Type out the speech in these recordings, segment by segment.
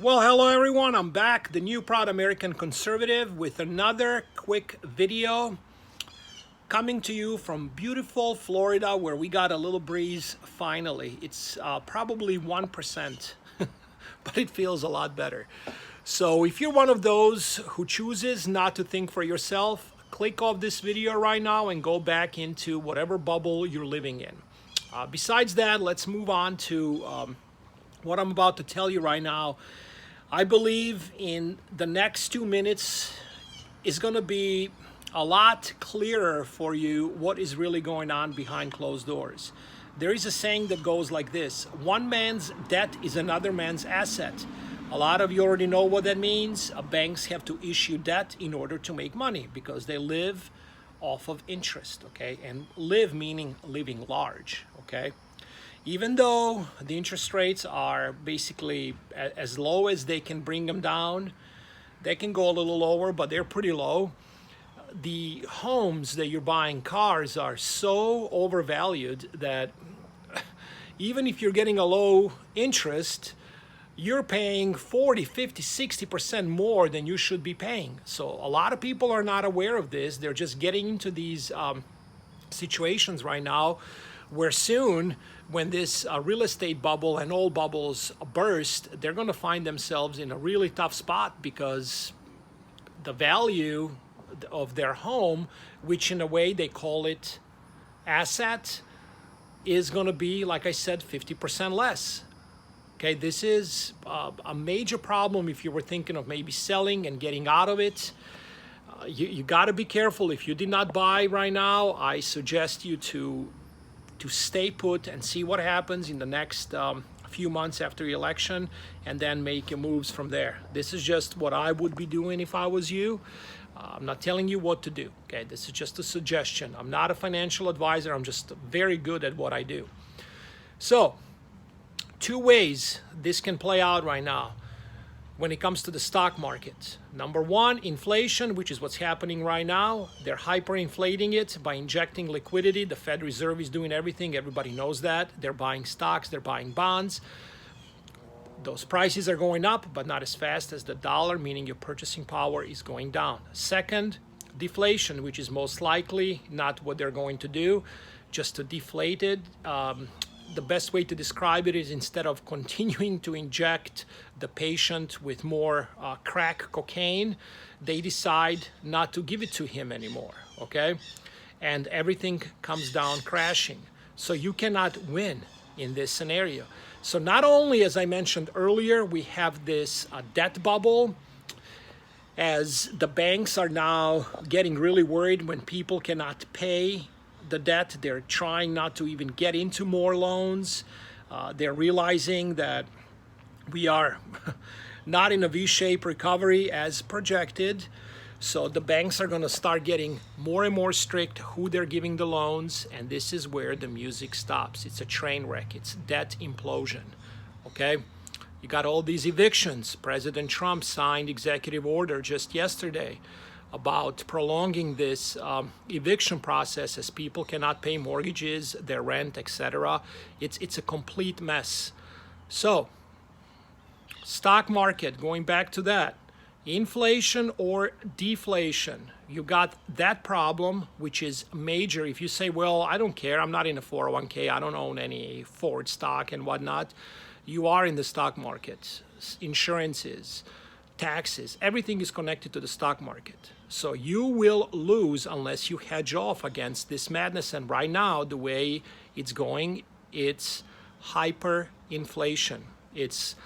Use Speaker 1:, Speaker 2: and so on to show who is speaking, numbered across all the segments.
Speaker 1: Well, hello everyone. I'm back, the new proud American conservative, with another quick video coming to you from beautiful Florida, where we got a little breeze finally. It's probably 1%, but it feels a lot better. So if you're one of those who chooses not to think for yourself, click off this video right now and go back into whatever bubble you're living in. Besides that, let's move on to what I'm about to tell you right now. I believe in the next 2 minutes is going to be a lot clearer for you what is really going on behind closed doors. There is a saying that goes like this: one man's debt is another man's asset. A lot of you already know what that means. Banks have to issue debt in order to make money because they live off of interest, okay? And live meaning living large, okay? Even though the interest rates are basically as low as they can bring them down, they can go a little lower, but they're pretty low. The homes that you're buying, cars, are so overvalued that even if you're getting a low interest, you're paying 40, 50, 60% more than you should be paying. So a lot of people are not aware of this. They're just getting into these situations right now where soon, when this real estate bubble and all bubbles burst, they're going to find themselves in a really tough spot because the value of their home, which in a way they call it asset, is going to be, like I said, 50% less. Okay, this is a major problem if you were thinking of maybe selling and getting out of it. You got to be careful. If you did not buy right now, I suggest you to stay put and see what happens in the next few months after the election, and then make your moves from there. This is just what I would be doing if I was you. I'm not telling you what to do, okay? This is just a suggestion. I'm not a financial advisor. I'm just very good at what I do. So, two ways this can play out right now when it comes to the stock market. Number one, inflation, which is what's happening right now. They're hyperinflating it by injecting liquidity. The Fed Reserve is doing everything. Everybody knows that. They're buying stocks, they're buying bonds. Those prices are going up, but not as fast as the dollar, meaning your purchasing power is going down. Second, deflation, which is most likely not what they're going to do, just to deflate it. The best way to describe it is, instead of continuing to inject the patient with more crack cocaine, they decide not to give it to him anymore, okay? And everything comes down crashing. So you cannot win in this scenario. So not only, as I mentioned earlier, we have this debt bubble, as the banks are now getting really worried when people cannot pay the debt. They're trying not to even get into more loans. They're realizing that we are not in a V-shaped recovery as projected. So the banks are going to start getting more and more strict who they're giving the loans, and this is where the music stops. It's a train wreck. It's debt implosion. Okay? You got all these evictions. President Trump signed executive order just yesterday about prolonging this eviction process, as people cannot pay mortgages, their rent, etc. It's a complete mess. So, stock market, going back to that, inflation or deflation, you got that problem, which is major. If you say, well, I don't care, I'm not in a 401k, I don't own any Ford stock and whatnot, you are in the stock market. Insurances, taxes, everything is connected to the stock market. So you will lose unless you hedge off against this madness. And right now, the way it's going, it's hyperinflation. It's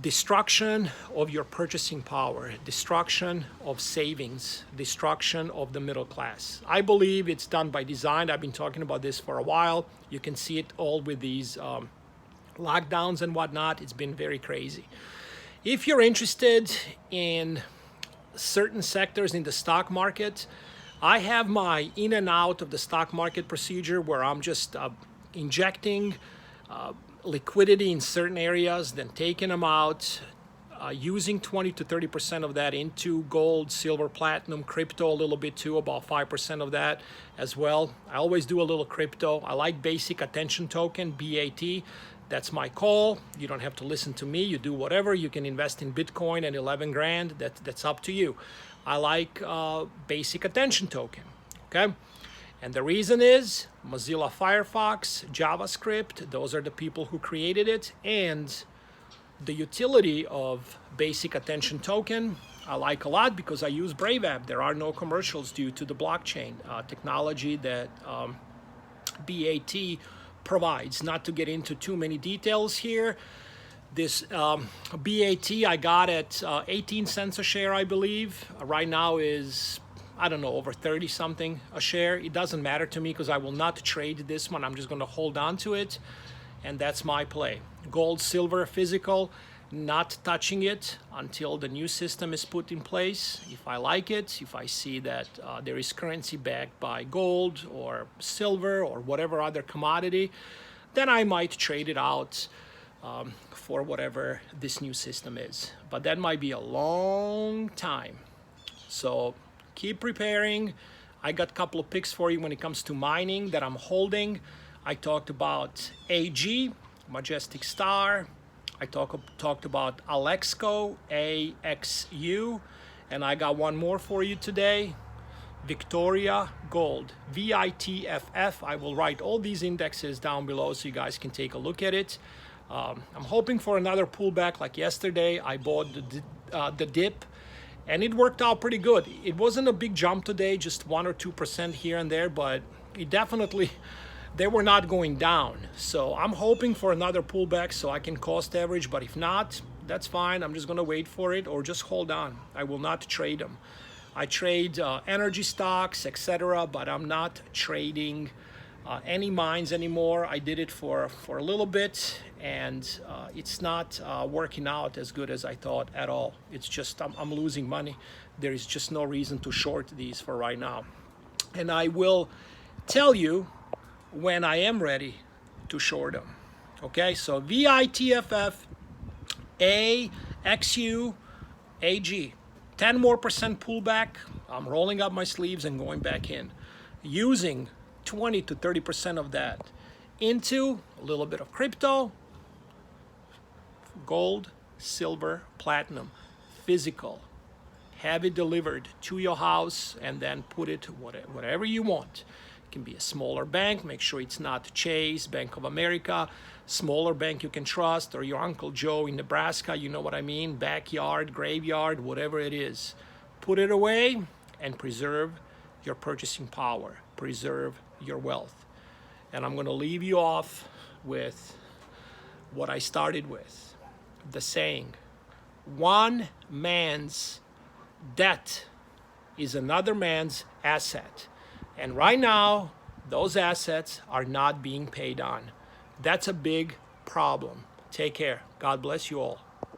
Speaker 1: destruction of your purchasing power, destruction of savings, destruction of the middle class. I believe it's done by design. I've been talking about this for a while. You can see it all with these lockdowns and whatnot. It's been very crazy. If you're interested in certain sectors in the stock market, I have my in and out of the stock market procedure, where I'm just injecting liquidity in certain areas, then taking them out, using 20 to 30% of that into gold, silver, platinum, crypto a little bit too, about 5% of that as well. I always do a little crypto. I like basic attention token, BAT. That's my call. You don't have to listen to me. You do whatever. You can invest in Bitcoin at 11 grand. That's up to you. I like basic attention token, okay? And the reason is Mozilla Firefox, JavaScript, those are the people who created it, and the utility of basic attention token I like a lot because I use Brave app. There are no commercials due to the blockchain technology that BAT provides. Not to get into too many details here, this BAT I got at 18 cents a share, I believe. Right now is, I don't know, over 30 something a share. It doesn't matter to me because I will not trade this one. I'm just going to hold on to it, and that's my play. Gold, silver, physical, not touching it until the new system is put in place. If I like it, if I see that there is currency backed by gold or silver or whatever other commodity, then I might trade it out for whatever this new system is. But that might be a long time. So keep preparing. I got a couple of picks for you when it comes to mining that I'm holding. I talked about AG, Majestic Star. I talked about Alexco, AXU, and I got one more for you today, Victoria Gold, VITFF. I will write all these indexes down below so you guys can take a look at it. I'm hoping for another pullback like yesterday. I bought the dip, and it worked out pretty good. It wasn't a big jump today, just 1 or 2% here and there, but it definitely, they were not going down. So I'm hoping for another pullback so I can cost average, but if not, that's fine. I'm just gonna wait for it or just hold on. I will not trade them. I trade energy stocks, etc., but I'm not trading any mines anymore. I did it for a little bit, and it's not working out as good as I thought at all. It's just I'm losing money. There is just no reason to short these for right now. And I will tell you when I am ready to short them. Okay, so VITFF, AXU, AG. 10% more pullback. I'm rolling up my sleeves and going back in, using 20 to 30% of that into a little bit of crypto, gold, silver, platinum, physical. Have it delivered to your house and then put it whatever you want. It can be a smaller bank. Make sure it's not Chase, Bank of America, smaller bank you can trust, or your Uncle Joe in Nebraska, you know what I mean, backyard, graveyard, whatever it is. Put it away and preserve your purchasing power, preserve your wealth. And I'm going to leave you off with what I started with, the saying, one man's debt is another man's asset. And right now, those assets are not being paid on. That's a big problem. Take care. God bless you all.